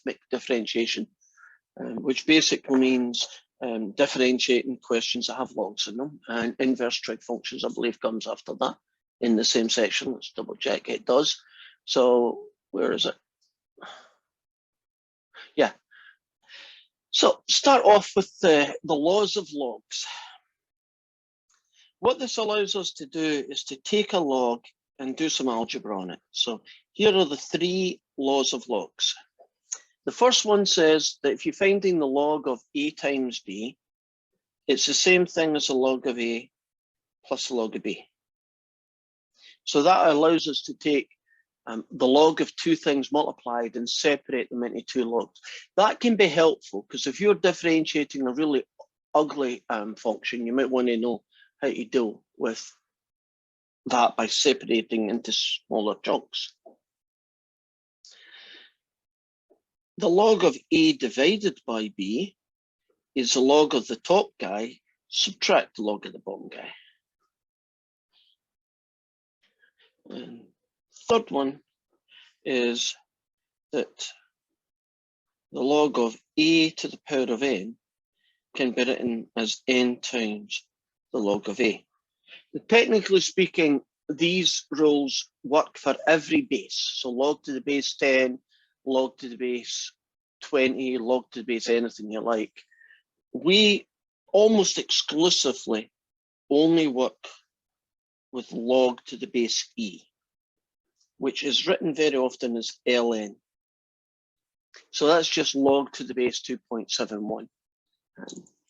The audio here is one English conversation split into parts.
logarithmic differentiation, which basically means differentiating questions that have logs in them, and inverse trig functions, I believe, comes after that in the same section. Let's double check it does. So where is it? Yeah. So start off with the laws of logs. What this allows us to do is to take a log and do some algebra on it. So here are the 3 laws of logs. The first one says that if you're finding the log of a times b, it's the same thing as the log of a plus the log of b. So that allows us to take the log of 2 things multiplied and separate them into 2 logs. That can be helpful because if you're differentiating a really ugly function, you might want to know how to deal with that by separating into smaller chunks. The log of a divided by b is the log of the top guy, subtract the log of the bottom guy. And third one is that the log of a to the power of n can be written as n times the log of a. Technically speaking, these rules work for every base. So log to the base 10, log to the base 20, log to the base anything you like. We almost exclusively only work with log to the base e, which is written very often as ln. So that's just log to the base 2.71.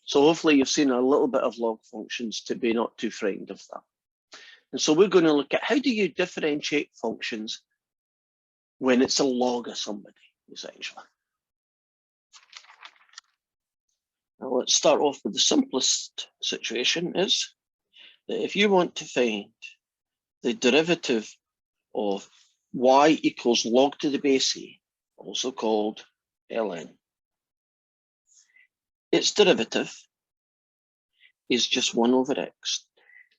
So hopefully you've seen a little bit of log functions to be not too frightened of that. And so we're going to look at how do you differentiate functions when it's a log of somebody, essentially. Now let's start off with the simplest situation is that if you want to find the derivative of y equals log to the base e, also called ln, its derivative is just 1 over x.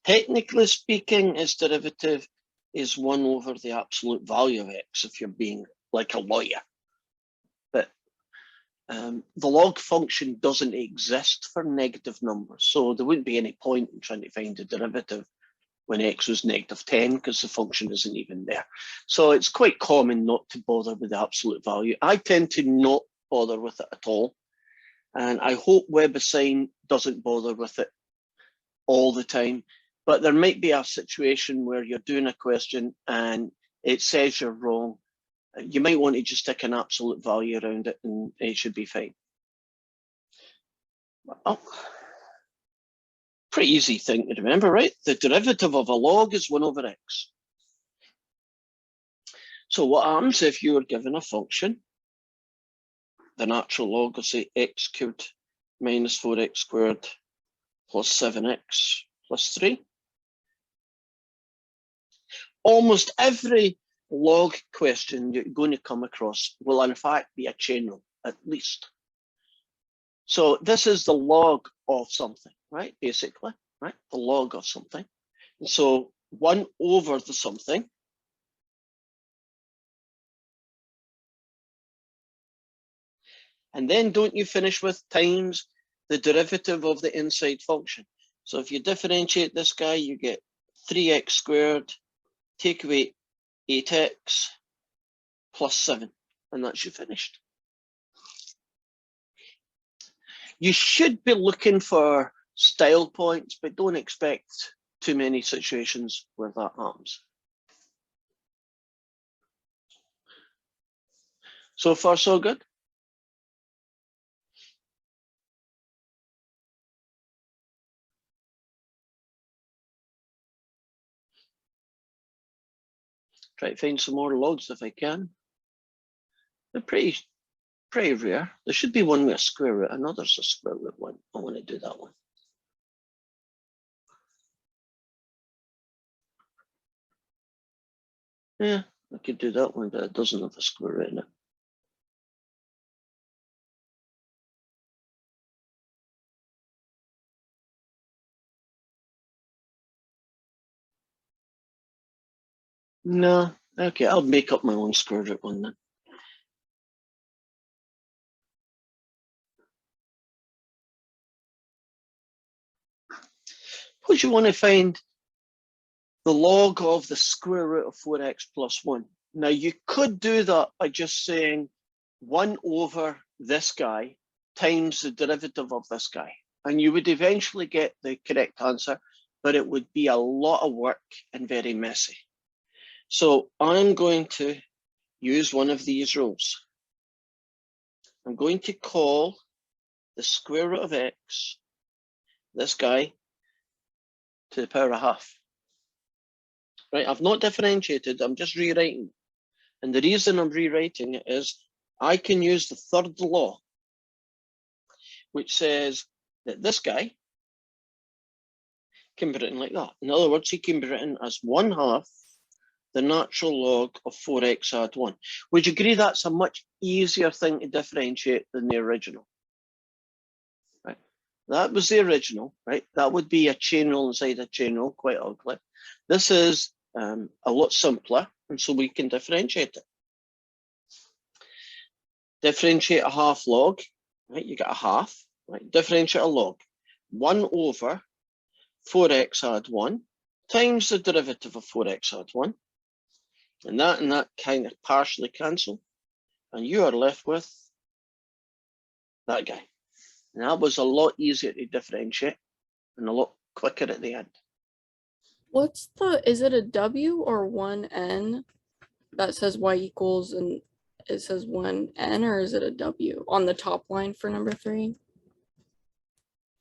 Technically speaking, its derivative is 1 over the absolute value of x if you're being like a lawyer. But the log function doesn't exist for negative numbers, so there wouldn't be any point in trying to find the derivative when x was -10 because the function isn't even there. So it's quite common not to bother with the absolute value. I tend to not bother with it at all. And I hope WebAssign doesn't bother with it all the time. But there might be a situation where you're doing a question and it says you're wrong. You might want to just stick an absolute value around it and it should be fine. Well, pretty easy thing to remember, right? The derivative of a log is 1 over x. So what happens if you were given a function, the natural log of, say, x cubed minus 4x squared plus 7x plus 3? Almost every log question you're going to come across will in fact be a chain rule, at least. So this is the log of something, right? Basically, right? The log of something. And so 1 over the something. And then don't you finish with times the derivative of the inside function. So if you differentiate this guy, you get 3x squared, take away 8x plus 7, and that's you finished. You should be looking for style points, but don't expect too many situations where that happens. So far, so good? Try to find some more logs if I can. They're pretty rare. There should be one with a square root. Another's a square root one. I want to do that one. Yeah, I could do that one, but it doesn't have a square root in it. No, okay, I'll make up my own square root one then. Suppose you want to find the log of the square root of 4x plus 1. Now, you could do that by just saying 1 over this guy times the derivative of this guy. And you would eventually get the correct answer, but it would be a lot of work and very messy. So I'm going to use one of these rules. I'm going to call the square root of x, this guy, to the power of half. Right, I've not differentiated, I'm just rewriting. And the reason I'm rewriting it is I can use the third law, which says that this guy can be written like that. In other words, he can be written as 1/2 the natural log of 4x add 1. Would you agree that's a much easier thing to differentiate than the original? Right, that was the original, right? That would be a chain rule inside a chain rule, quite ugly. This is a lot simpler, and so we can differentiate it. Differentiate a half log, right? You get a half, right? Differentiate a log. 1 over 4x add 1 times the derivative of 4x add 1. And that kind of partially cancel. And you are left with that guy. And that was a lot easier to differentiate and a lot quicker at the end. Is it a W or 1N that says y equals and it says 1N, or is it a W on the top line for number 3?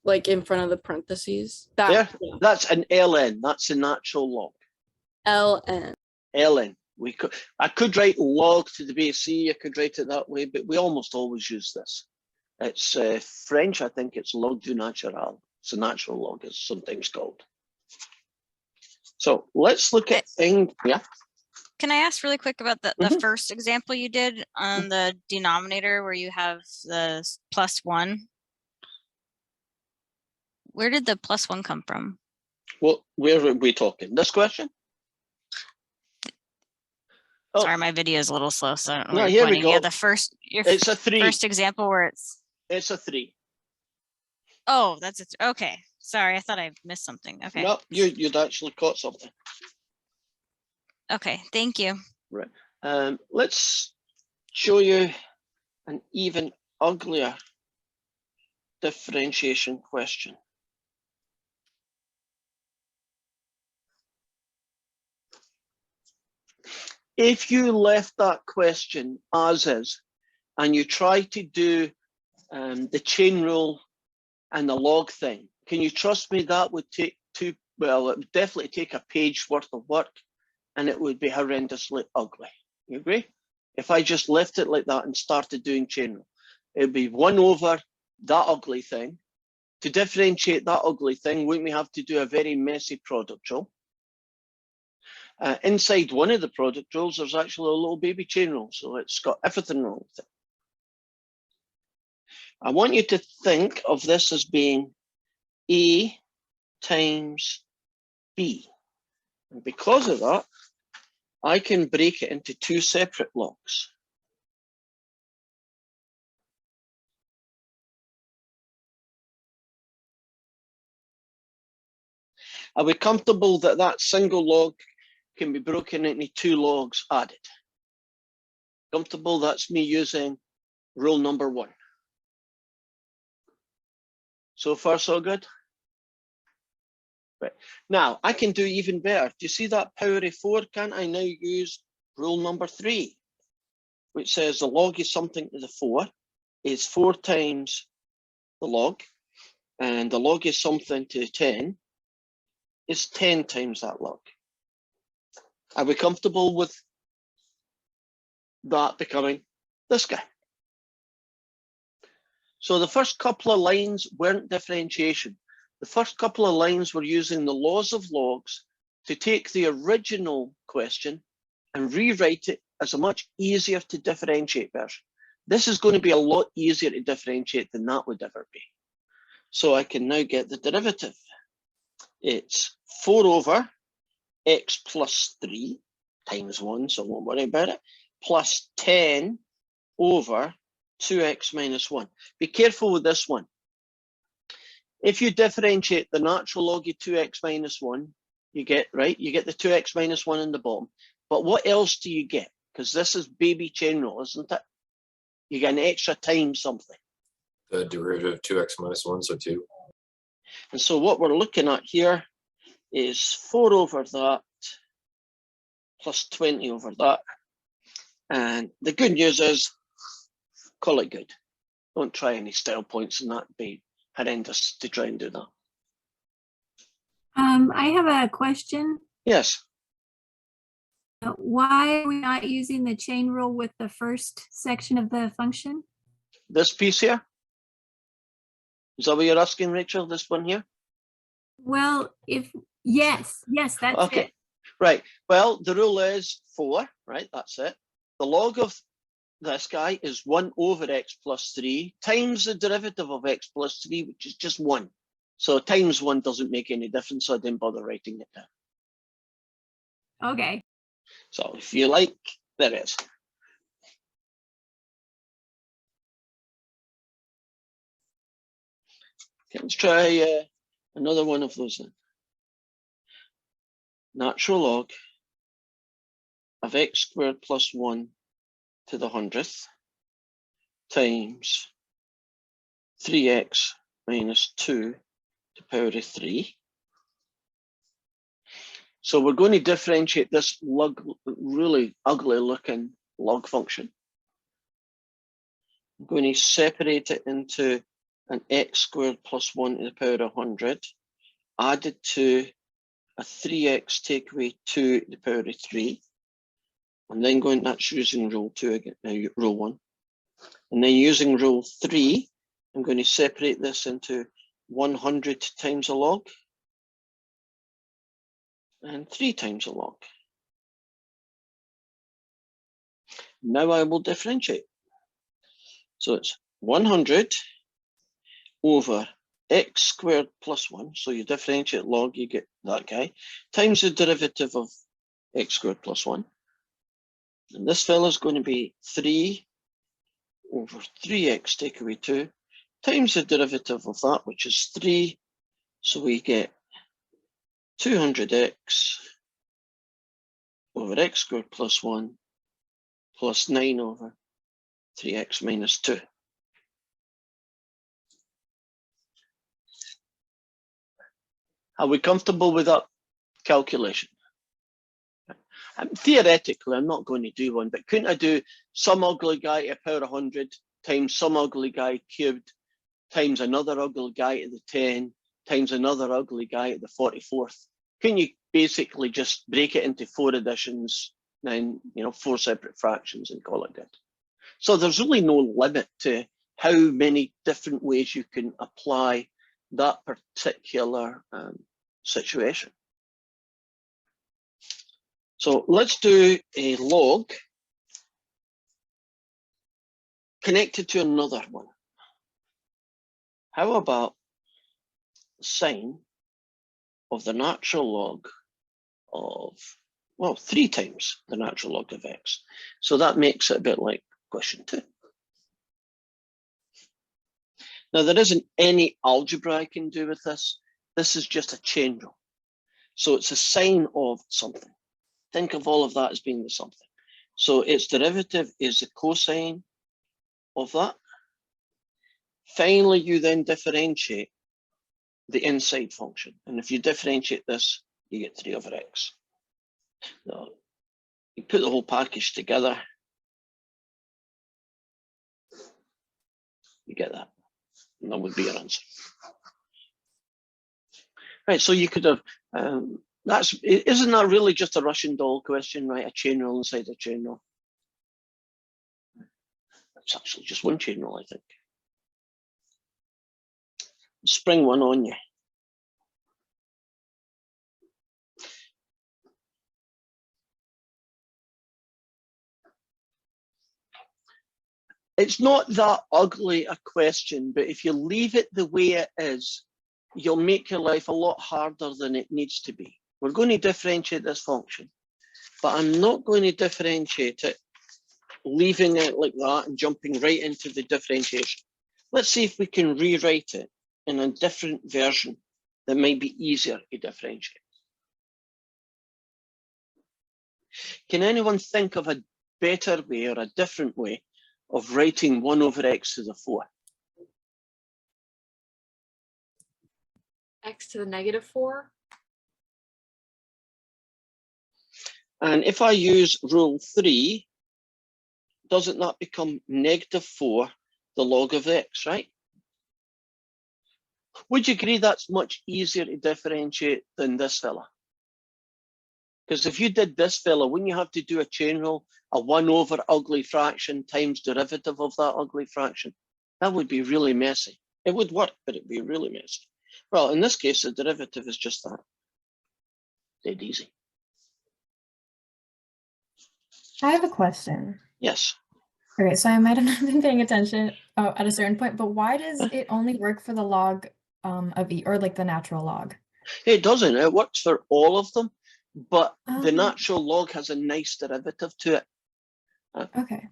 Like in front of the parentheses? Yeah. That's an ln, that's the natural log. ln. ln. I could write log to the base C, I could write it that way, but we almost always use this. It's French, I think it's log du naturel. It's a natural log, it's sometimes called. So let's look at things. Yeah. Can I ask really quick about the first example you did on the denominator where you have the +1? Where did the +1 come from? Well, where are we talking? This question? Oh. Sorry, my video is a little slow, so I don't know. No, here we go. Yeah, it's a 3. First example where it's a 3. Oh, that's it. Okay. Sorry, I thought I missed something. Okay. No, you'd actually caught something. Okay, thank you. Right. Let's show you an even uglier differentiation question. If you left that question as is, and you try to do the chain rule and the log thing, can you trust me that would take it would definitely take a page worth of work, and it would be horrendously ugly. You agree? If I just left it like that and started doing chain rule, it would be 1 over that ugly thing. To differentiate that ugly thing, wouldn't we have to do a very messy product rule? Inside one of the product rules, there's actually a little baby chain rule, so it's got everything wrong with it. I want you to think of this as being A times B. And because of that, I can break it into 2 separate logs. Are we comfortable that that single log can be broken into 2 logs added? Comfortable? That's me using rule number 1. So far, so good? Right. Now, I can do even better. Do you see that power of 4? Can't I now use rule number 3, which says the log is something to the 4 is 4 times the log, and the log is something to 10 is 10 times that log. Are we comfortable with that becoming this guy? So the first couple of lines weren't differentiation. The first couple of lines were using the laws of logs to take the original question and rewrite it as a much easier to differentiate version. This is going to be a lot easier to differentiate than that would ever be. So I can now get the derivative. It's 4 over x plus 3 times 1, so I won't worry about it, plus 10 over 2x minus 1. Be careful with this one. If you differentiate the natural log of 2x minus 1, you get, right, you get the 2x minus 1 in the bottom. But what else do you get? Because this is baby chain rule, isn't it? You get an extra times something. The derivative of 2x minus 1, so 2. And so what we're looking at here is 4 over that plus 20 over that. And the good news is, call it good. Don't try any style points, and that'd be horrendous to try and do that. I have a question. Yes. Why are we not using the chain rule with the first section of the function? This piece here? Is that what you're asking, Rachel? This one here? Well, yes, that's Okay. it. Right. Well, the rule is 4, right? That's it. The log of this guy is 1 over x plus 3 times the derivative of x plus 3, which is just 1. So times 1 doesn't make any difference, so I didn't bother writing it down. Okay. So if you like, there it is. Okay, let's try another one of those then. Natural log of x squared plus 1 to the 100th times 3x minus 2 to the power of 3. So we're going to differentiate this really ugly looking log function. I'm going to separate it into an x squared plus 1 to the power of 100 added to a 3x take away 2 to the power of 3. And then that's using rule 2 again, rule 1. And then using rule 3, I'm going to separate this into 100 times a log and 3 times a log. Now I will differentiate. So it's 100 over x squared plus 1. So you differentiate log, you get that guy, times the derivative of x squared plus 1. And this fellow is going to be 3 over 3x take away 2 times the derivative of that, which is 3. So we get 200x over x squared plus 1 plus 9 over 3x minus 2. Are we comfortable with that calculation? Theoretically, I'm not going to do one, but couldn't I do some ugly guy to the power of 100 times some ugly guy cubed times another ugly guy to the 10 times another ugly guy to the 44th? Can you basically just break it into 4 additions, then 4 separate fractions and call it good? So there's really no limit to how many different ways you can apply that particular situation. So let's do a log connected to another one. How about the sine of the natural log of, well, 3 times the natural log of x. So that makes it a bit like question 2. Now there isn't any algebra I can do with this. This is just a chain rule. So it's a sine of something. Think of all of that as being the something. So its derivative is the cosine of that. Finally, you then differentiate the inside function. And if you differentiate this, you get 3 over x. Now, you put the whole package together, you get that. And that would be your answer. Right, so you could have, isn't that really just a Russian doll question, right? A chain rule inside a chain rule. It's actually just one chain rule, I think. Spring one on you. It's not that ugly a question, but if you leave it the way it is, you'll make your life a lot harder than it needs to be. We're going to differentiate this function, but I'm not going to differentiate it, leaving it like that and jumping right into the differentiation. Let's see if we can rewrite it in a different version that might be easier to differentiate? Can anyone think of a better way or a different way of writing 1 over x to the 4? X to the -4. And if I use rule 3, doesn't that become -4 the log of x, right? Would you agree that's much easier to differentiate than this fella? Because if you did this fella, wouldn't you have to do a chain rule, a 1 over ugly fraction times derivative of that ugly fraction? That would be really messy. It would work, but it'd be really messy. Well, in this case, the derivative is just that. Dead easy. I have a question. Yes. Okay, so I might have not been paying attention at a certain point, but why does it only work for the log of e, or like the natural log? It doesn't. It works for all of them, but the Um, natural log has a nice derivative to it. Okay.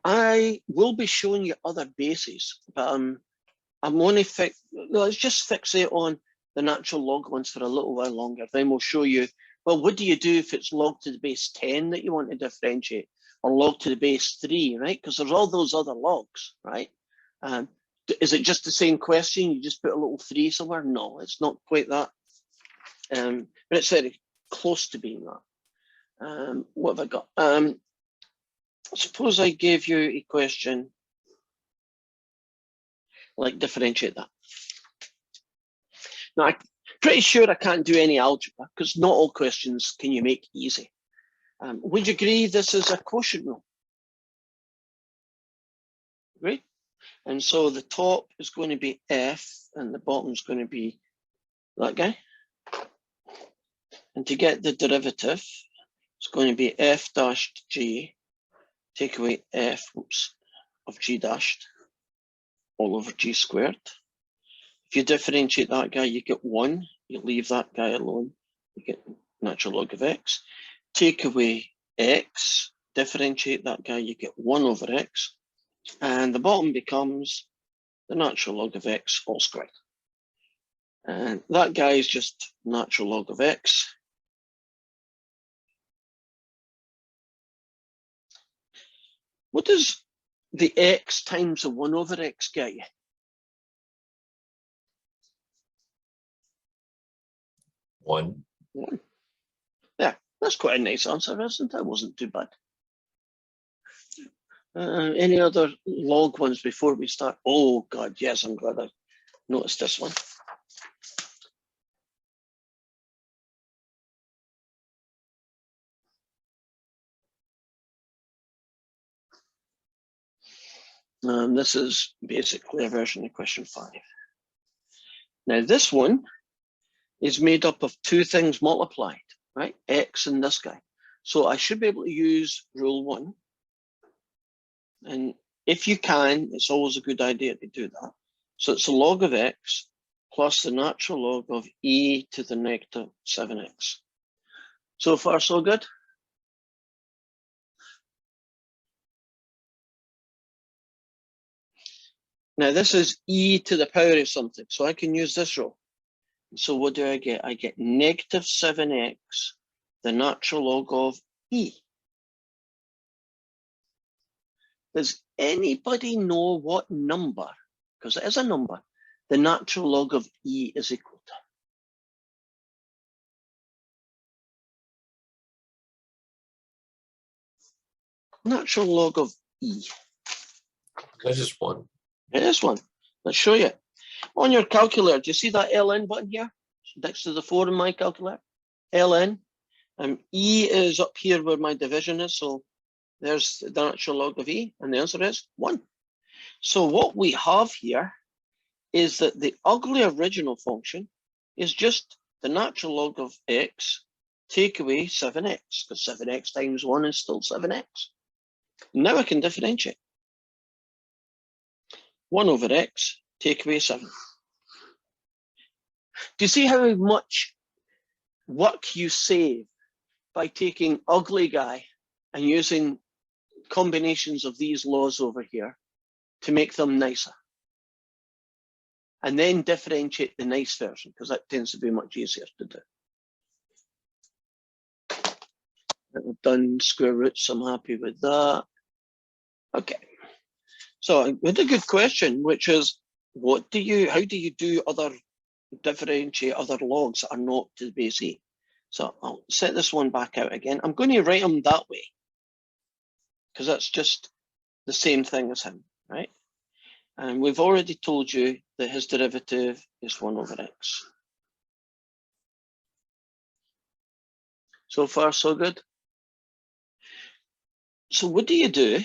I will be showing you other bases, but I'm only let's just fixate on the natural log ones for a little while longer. Then we'll show you, well, what do you do if it's log to the base 10 that you want to differentiate, or log to the base 3, right? Because there's all those other logs, right? Is it just the same question? You just put a little 3 somewhere? No, it's not quite that. But it's very close to being that. What have I got? Suppose I gave you a question like differentiate that. Now, I'm pretty sure I can't do any algebra because not all questions can you make easy. Would you agree this is a quotient rule? Great. And so the top is going to be f and the bottom is going to be that guy. And to get the derivative, it's going to be f dashed g, take away f, of g dashed, all over g squared. If you differentiate that guy, you get 1. You leave that guy alone, you get natural log of x. Take away x, differentiate that guy, you get 1 over x. And the bottom becomes the natural log of x all squared. And that guy is just natural log of x. What does the x times the 1 over x get you? One. 1. Yeah, that's quite a nice answer, isn't it? That wasn't too bad. Any other log ones before we start? Oh God, yes, I'm glad I noticed this one. This is basically a version of question 5. Now this one is made up of 2 things multiplied, right? X and this guy. So I should be able to use rule 1. And if you can, it's always a good idea to do that. So it's a log of x plus the natural log of e to the negative 7x. So far, so good? Now this is e to the power of something, so I can use this rule. So what do I get? I get negative 7x, the natural log of e. Does anybody know what number, because it is a number, the natural log of e is equal to? Natural log of e. That's just 1. It is 1. Let's show you. On your calculator, do you see that ln button here? Next to the 4 in my calculator? ln. E is up here where my division is, so there's the natural log of e, and the answer is 1. So what we have here is that the ugly original function is just the natural log of x take away 7x, because 7x times 1 is still 7x. Now I can differentiate. 1 over x, take away 7. Do you see how much work you save by taking ugly guy and using combinations of these laws over here to make them nicer? and then differentiate the nice version, because that tends to be much easier to do. We've done square roots, I'm happy with that. Okay, so we had a good question, which is, how do you do differentiate other logs that are not to the base e? So I'll set this one back out again. I'm going to write them that way, because that's just the same thing as him, right? And we've already told you that his derivative is 1 over x. So far, so good. So what do you do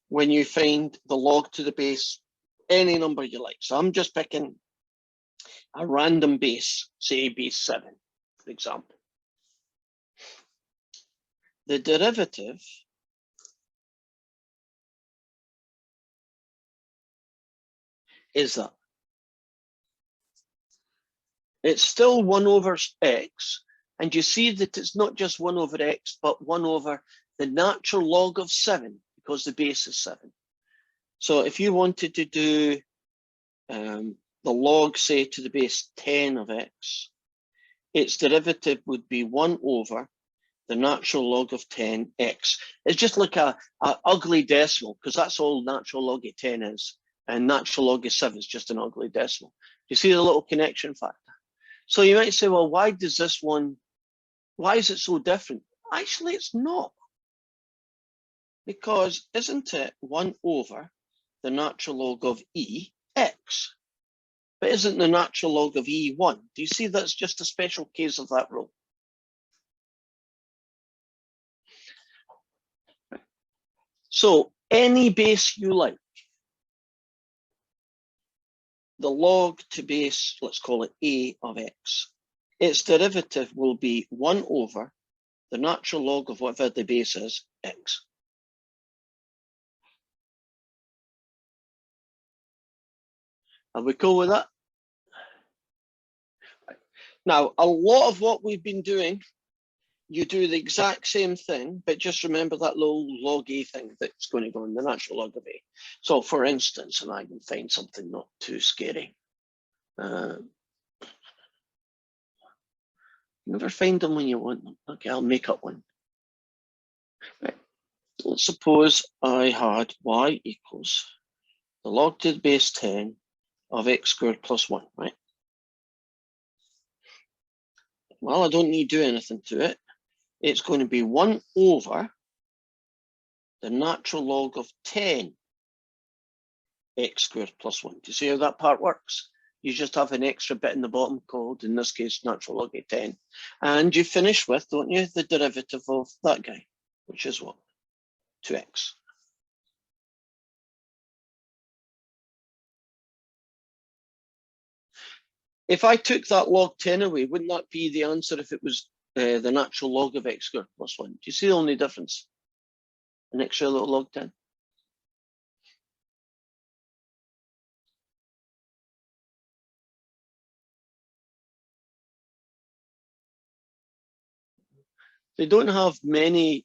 when you find the log to the base, any number you like? So I'm just picking a random base, say base 7, for example. The derivative is that. It's still 1 over x, and you see that it's not just 1 over x, but 1 over the natural log of 7, because the base is 7. So if you wanted to do the log, say, to the base 10 of x, its derivative would be 1 over the natural log of 10x. It's just like a ugly decimal, because that's all natural log of 10 is. And natural log of 7 is just an ugly decimal. You see the little connection factor? So you might say, well, why does this one, why is it so different? Actually, it's not. Because isn't it 1 over the natural log of x? But isn't the natural log of e 1? Do you see that's just a special case of that rule? So any base you like, the log to base, let's call it a of x, its derivative will be 1 over the natural log of whatever the base is, x. Are we cool with that? Now, a lot of what we've been doing, you do the exact same thing, but just remember that little log a thing that's going to go in the natural log of a. So for instance, and I can find something not too scary. Never find them when you want them. Okay, I'll make up one. Right. Let's suppose I had y equals the log to the base 10 of x squared plus 1, right? Well, I don't need to do anything to it. It's going to be 1 over the natural log of 10 x squared plus 1. Do you see how that part works? You just have an extra bit in the bottom called, in this case, natural log of 10. And you finish with, don't you, the derivative of that guy, which is what? 2x. If I took that log 10 away, wouldn't that be the answer if it was the natural log of x squared plus 1? Do you see the only difference? An extra little log 10. They don't have many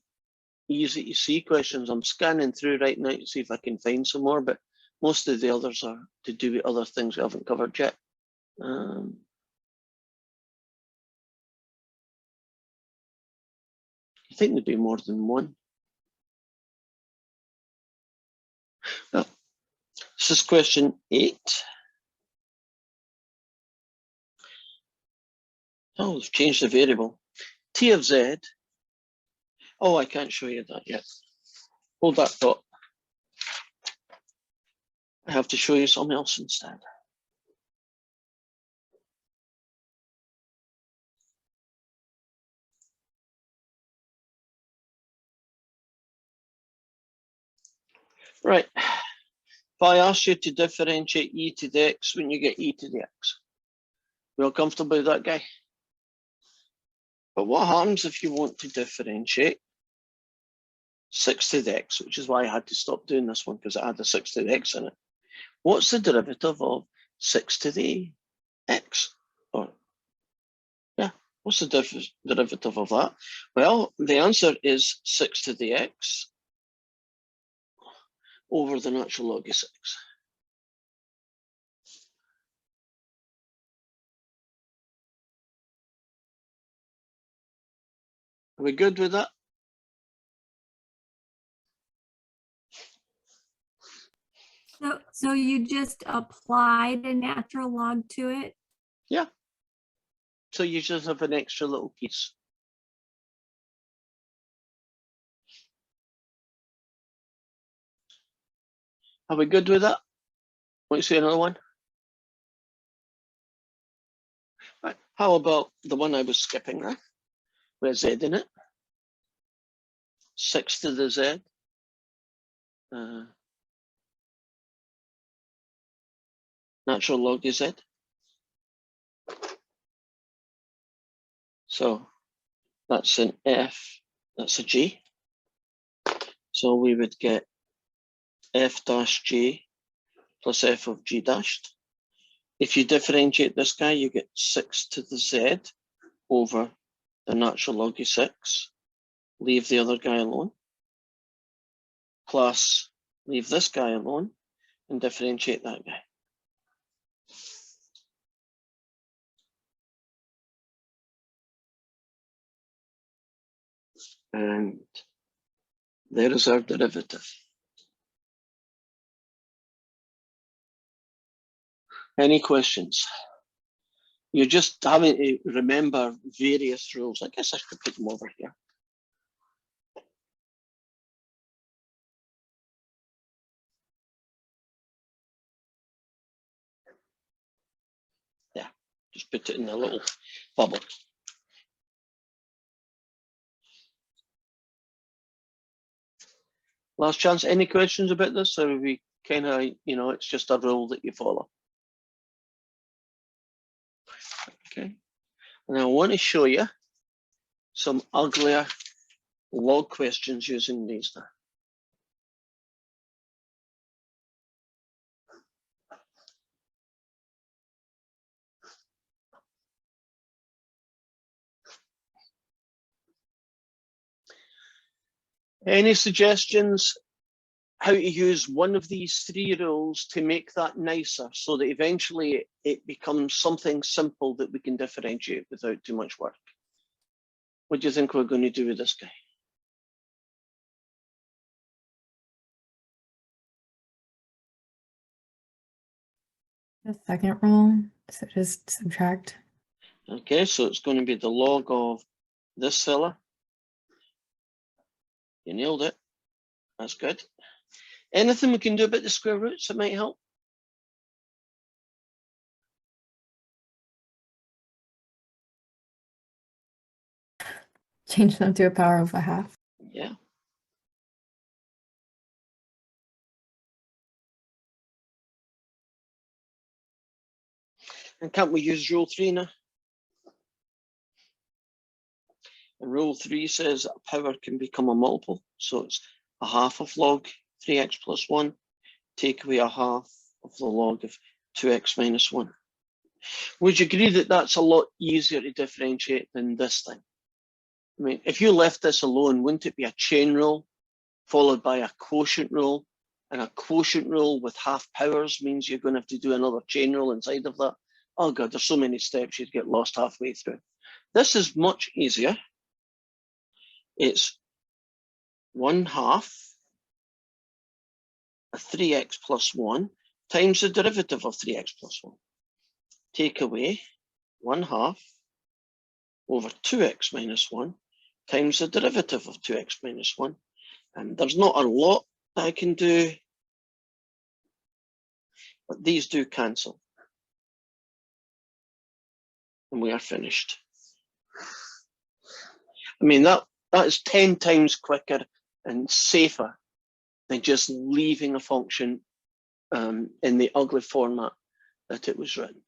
easy to see questions. I'm scanning through right now to see if I can find some more, but most of the others are to do with other things we haven't covered yet. I think there'd be more than one. Well, this is question 8. Oh, we've changed the variable. T of z. Oh, I can't show you that yet. Hold that thought. I have to show you something else instead. Right. If I ask you to differentiate e to the x when you get e to the x, we all comfortable with that guy? But what happens if you want to differentiate 6 to the x, which is why I had to stop doing this one, because it had a 6 to the x in it. What's the derivative of 6 to the x? Or, yeah, what's the derivative of that? Well, the answer is 6 to the x over the natural log of 6. Are we good with that? So you just applied a natural log to it? Yeah. So you just have an extra little piece. Are we good with that? Want to see another one? Right. How about the one I was skipping, right? With Z in it. 6 to the Z. Natural log of Z. So that's an F, that's a G. So we would get F dash G plus F of G dashed. If you differentiate this guy, you get 6 to the Z over the natural log of 6. Leave the other guy alone. Plus, leave this guy alone and differentiate that guy. And there is our derivative. Any questions? You're just having to remember various rules. I guess I could put them over here. Yeah, just put it in a little bubble. Last chance, any questions about this? Or are we kind of, you know, it's just a rule that you follow? Okay. And I want to show you some uglier log questions using these now. Any suggestions how to use one of these 3 rules to make that nicer so that eventually it becomes something simple that we can differentiate without too much work? What do you think we're going to do with this guy? The second rule, so just subtract. Okay, so it's going to be the log of this fella. You nailed it. That's good. Anything we can do about the square roots that might help? Change them to a power of a half. Yeah. And can't we use rule 3 now? And rule 3 says that a power can become a multiple. So it's a half of log 3x plus 1. Take away a half of the log of 2x minus 1. Would you agree that that's a lot easier to differentiate than this thing? I mean, if you left this alone, wouldn't it be a chain rule followed by a quotient rule? And a quotient rule with half powers means you're going to have to do another chain rule inside of that. Oh God, there's so many steps you'd get lost halfway through. This is much easier. It's 1/2 of 3x plus 1 times the derivative of 3x plus 1. Take away 1/2 over 2x minus 1 times the derivative of 2x minus 1. And there's not a lot that I can do, but these do cancel. And we are finished. I mean, that is 10 times quicker and safer than just leaving a function in the ugly format that it was written.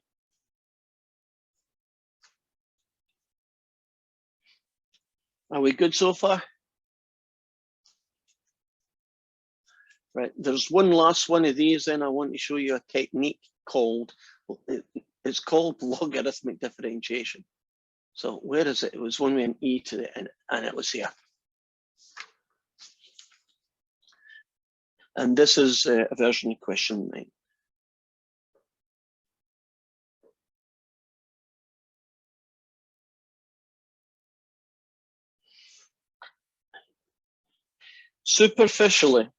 Are we good so far? Right, there's one last one of these, then I want to show you a technique called, it's called logarithmic differentiation. So where is it? It was when we went e to the end, and it was here. And this is a version of question 9. superficially,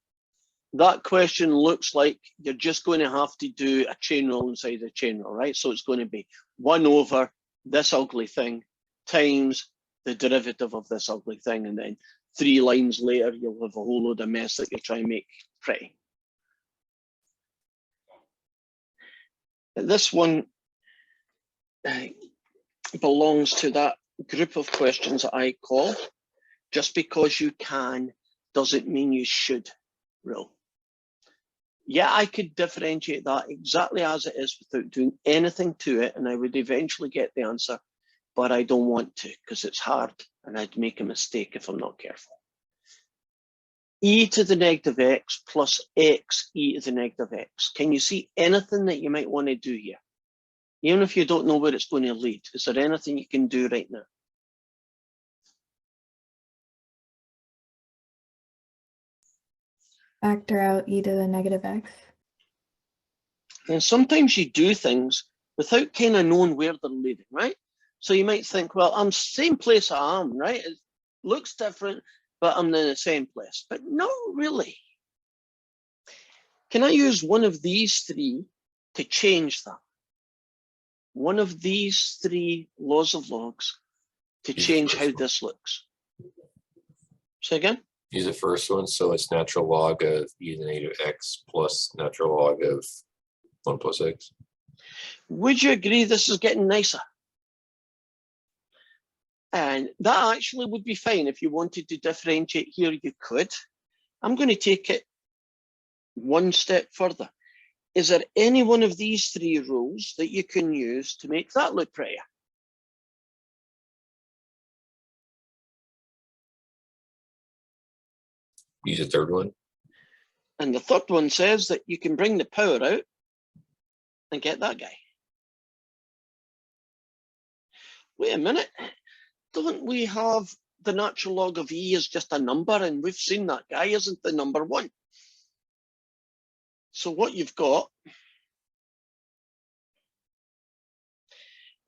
that question looks like you're just going to have to do a chain rule inside a chain rule, right? So it's going to be 1 over this ugly thing times the derivative of this ugly thing, and then 3 lines later you'll have a whole load of mess that you'll try and make pretty. This one belongs to that group of questions that I call just because you can doesn't mean you should rule. Yeah, I could differentiate that exactly as it is without doing anything to it, and I would eventually get the answer, but I don't want to because it's hard and I'd make a mistake if I'm not careful. E to the negative x plus x e to the negative x. Can you see anything that you might want to do here? Even if you don't know where it's going to lead, is there anything you can do right now? Factor out e to the negative x. And sometimes you do things without kind of knowing where they're leading, right? So you might think, well, I'm same place I am, right? It looks different, but I'm in the same place. But not really. Can I use one of these 3 to change that? One of these 3 laws of logs to Use the change first how one. this looks. Say again? Use the first one, so it's natural log of e to the negative x plus natural log of 1 plus x. Would you agree this is getting nicer? And that actually would be fine. If you wanted to differentiate here, you could. I'm going to take it one step further. Is there any one of these 3 rules that you can use to make that look prettier? Use a third one. And the third one says that you can bring the power out and get that guy. Wait a minute. Don't we have the natural log of e as just a number, and we've seen that guy isn't the number 1. So what you've got,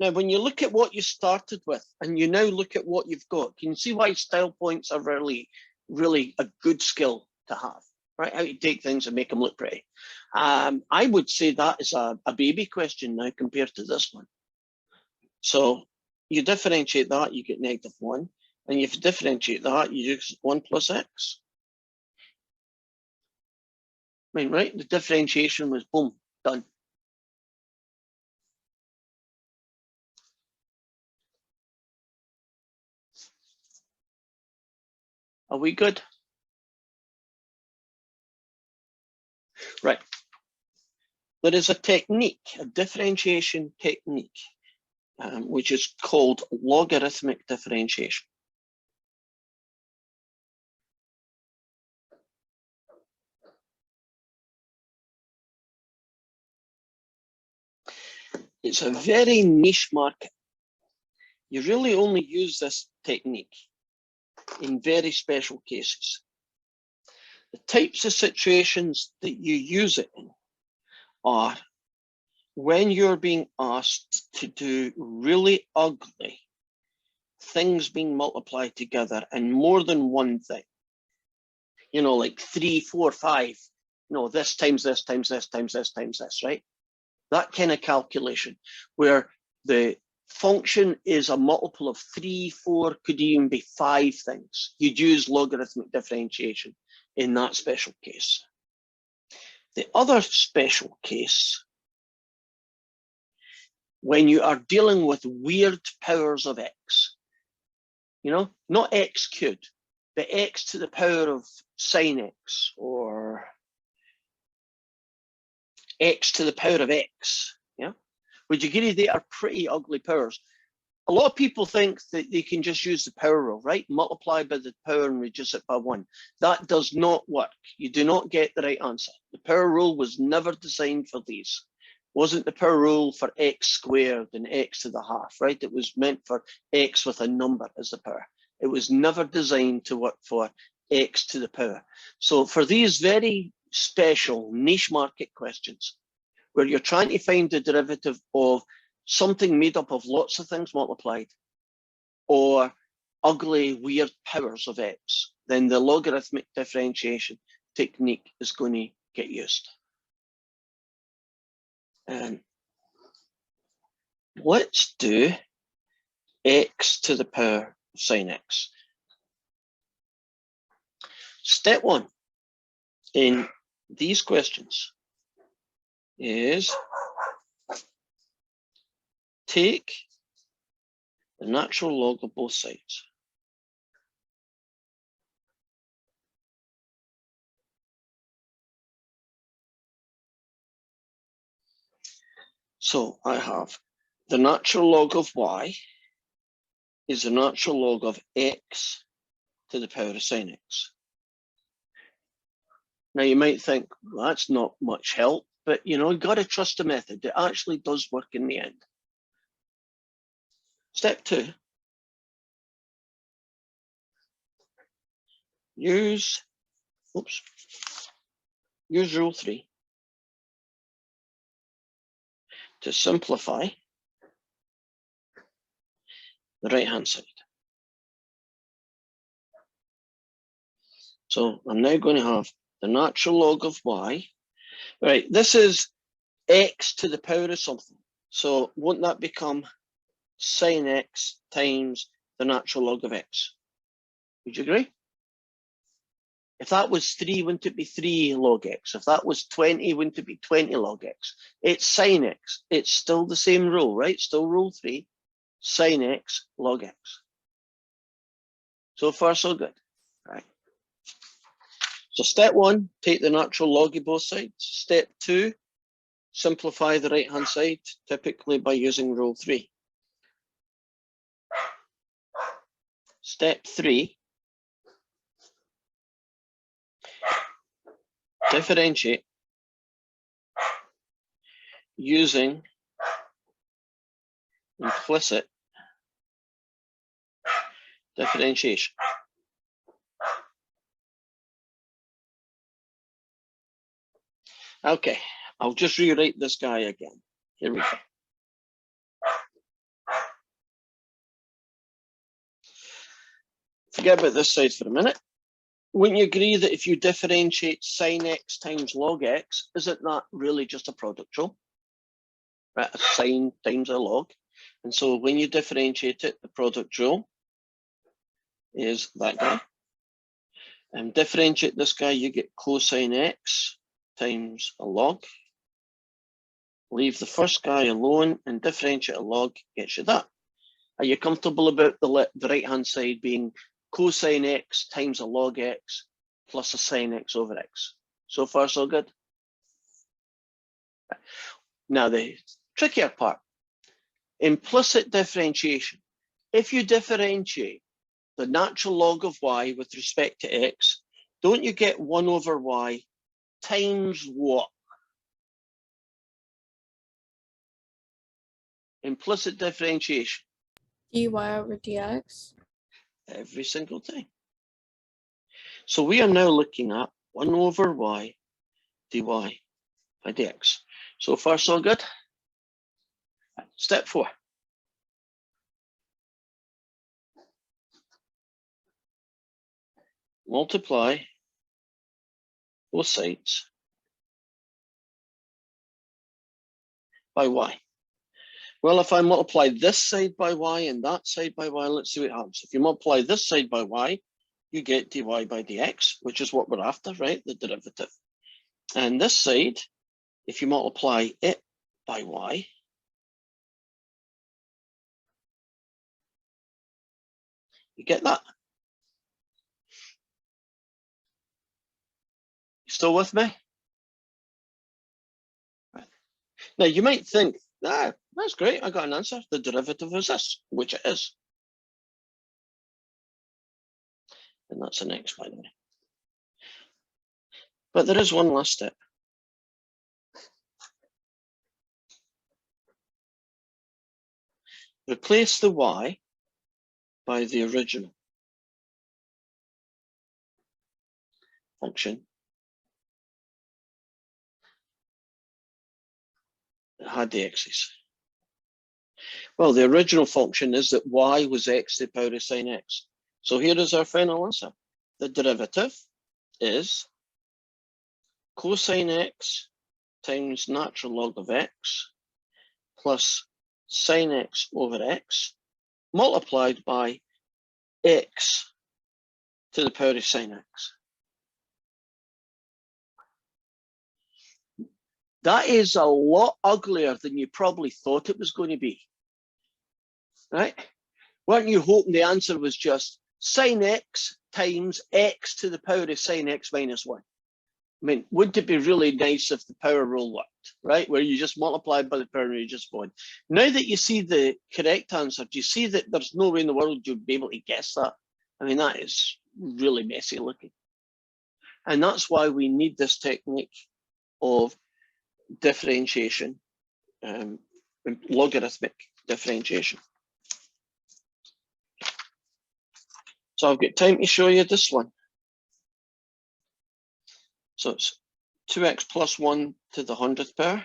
now when you look at what you started with and you now look at what you've got, can you see why style points are really, really a good skill to have, right? How you take things and make them look pretty. I would say that is a baby question now compared to this one. So you differentiate that, you get -1. And if you differentiate that, you use 1 plus x. I mean, right? The differentiation was boom, done. Are we good? Right. There is a technique, a differentiation technique, which is called logarithmic differentiation. It's a very niche market. You really only use this technique in very special cases. The types of situations that you use it in are when you're being asked to do really ugly things being multiplied together and more than one thing. You know, like 3, 4, 5. No, this times this times this times this times this, right? That kind of calculation where the function is a multiple of 3, 4, could even be 5 things. You'd use logarithmic differentiation in that special case. The other special case, when you are dealing with weird powers of x, you know, not x cubed, but x to the power of sine x or x to the power of x, yeah? Would you agree they are pretty ugly powers? A lot of people think that they can just use the power rule, right? Multiply by the power and reduce it by 1. That does not work. You do not get the right answer. The power rule was never designed for these. Wasn't the power rule for x squared and x to the half, right? It was meant for x with a number as the power. It was never designed to work for x to the power. So for these very special niche market questions, where you're trying to find the derivative of something made up of lots of things multiplied, or ugly, weird powers of x, then the logarithmic differentiation technique is going to get used. And let's do x to the power of sine x. Step one in these questions is take the natural log of both sides. So I have the natural log of y is the natural log of x to the power of sine x. Now you might think, well, that's not much help, but you know, you've got to trust the method. It actually does work in the end. Step two, use rule 3 to simplify the right-hand side. So I'm now going to have the natural log of y. Right, this is x to the power of something. So won't that become sine x times the natural log of x? Would you agree? If that was 3, wouldn't it be 3 log x? If that was 20, wouldn't it be 20 log x? It's sine x. It's still the same rule, right? Still rule 3, sine x log x. So far, so good. Right. So step 1, take the natural log of both sides. Step 2, simplify the right-hand side, typically by using rule 3. Step 3, differentiate using implicit differentiation. Okay, I'll just rewrite this guy again. Here we go. Forget about this side for a minute. Wouldn't you agree that if you differentiate sine x times log x, isn't that really just a product rule? Right, a sine times a log. And so when you differentiate it, the product rule is that guy. And differentiate this guy, you get cosine x times a log. Leave the first guy alone and differentiate a log, gets you that. Are you comfortable about the right-hand side being cosine x times a log x plus a sine x over x? So far, so good. Now, the trickier part, implicit differentiation. If you differentiate the natural log of y with respect to x, don't you get 1 over y times what? Implicit differentiation. dy over dx. Every single time. So we are now looking at 1 over y dy by dx. So far, so good. Step 4. Multiply both sides by y. Well, if I multiply this side by y and that side by y, let's see what happens. If you multiply this side by y, you get dy by dx, which is what we're after, right? The derivative. And this side, if you multiply it by y, you get that. You still with me? Right. Now, you might think, that's great, I got an answer. The derivative is this, which it is. And that's an x, by the way. But there is one last step. Replace the y by the original function that had the x's. Well, the original function is that y was x to the power of sine x. So here is our final answer. The derivative is cosine x times natural log of x plus sine x over x multiplied by x to the power of sine x. That is a lot uglier than you probably thought it was going to be, right? Weren't you hoping the answer was just sine x times x to the power of sine x minus 1? I mean, wouldn't it be really nice if the power rule worked, right? Where you just multiply by the power and you just go on. Now that you see the correct answer, do you see that there's no way in the world you'd be able to guess that? I mean, that is really messy looking. And that's why we need this technique of differentiation, logarithmic differentiation. So I've got time to show you this one. So it's 2x plus 1 to the 100th power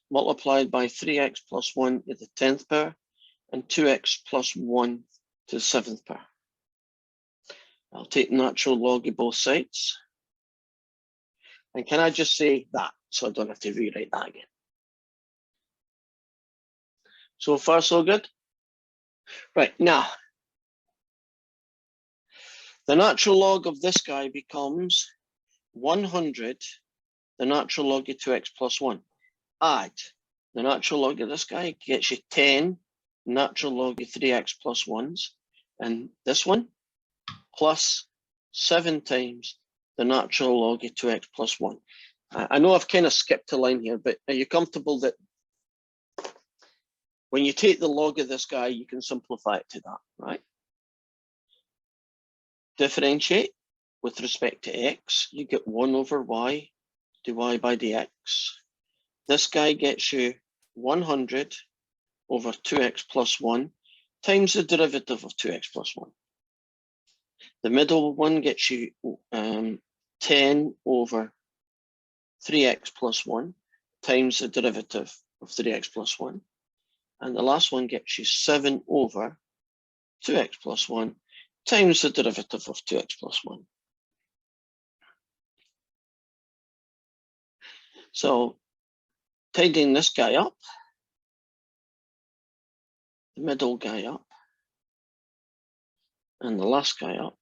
multiplied by 3x plus 1 to the 10th power and 2x plus 1 to the 7th power. I'll take natural log of both sides. And can I just say that so I don't have to rewrite that again? So far, so good? Right, now, the natural log of this guy becomes 100, the natural log of 2x plus 1. Add the natural log of this guy gets you 10 natural log of 3x plus 1s. And this one plus 7 times the natural log of 2x plus 1. I know I've kind of skipped a line here, but are you comfortable that when you take the log of this guy, you can simplify it to that, right? Differentiate with respect to x, you get 1 over y, dy by dx. This guy gets you 100 over 2x plus 1 times the derivative of 2x plus 1. The middle one gets you 10 over 3x plus 1 times the derivative of 3x plus 1. And the last one gets you 7 over 2x plus 1 times the derivative of 2x plus 1. So tidying this guy up, the middle guy up, and the last guy up,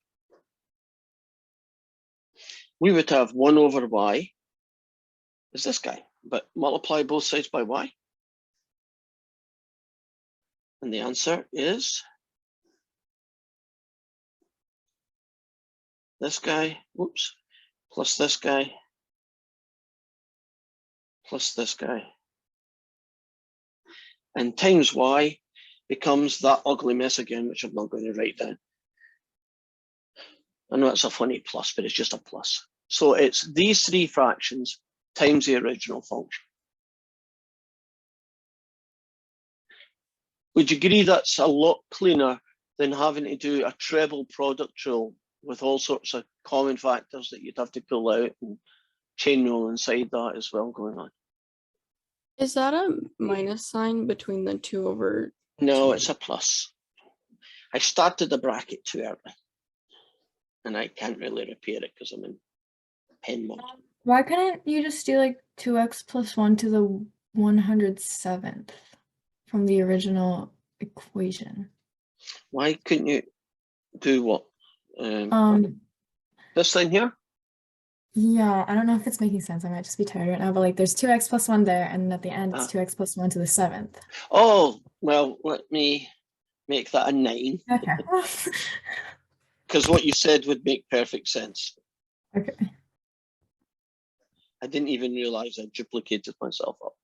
we would have 1 over y is this guy, but multiply both sides by y. And the answer is this guy, whoops, plus this guy, plus this guy. And times y becomes that ugly mess again, which I'm not going to write down. I know it's a funny plus, but it's just a plus. So it's these 3 fractions times the original function. Would you agree that's a lot cleaner than having to do a treble product rule with all sorts of common factors that you'd have to pull out and chain rule inside that as well going on? Is that a minus sign between the 2 over? No, it's a plus. I started the bracket too early. And I can't really repair it because I'm in pen mode. Why couldn't you just do like 2x plus 1 to the 107th from the original equation? Why couldn't you do what? This thing here? Yeah, I don't know if it's making sense. I might just be tired right now, but like there's 2x plus 1 there, and at the end it's 2x plus 1 to the 7th. Oh, well, let me make that a 9. Okay. Because what you said would make perfect sense. Okay. I didn't even realize I duplicated myself up.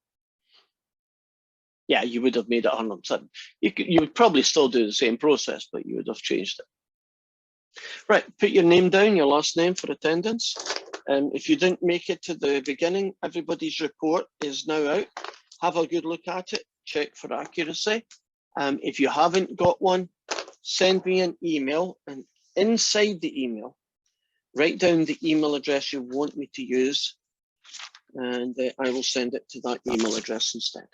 Yeah, you would have made it 107. You would probably still do the same process, but you would have changed it. Right, put your name down, your last name for attendance. If you didn't make it to the beginning, everybody's report is now out. Have a good look at it, check for accuracy. If you haven't got one, send me an email, and inside the email, write down the email address you want me to use, and I will send it to that email address instead.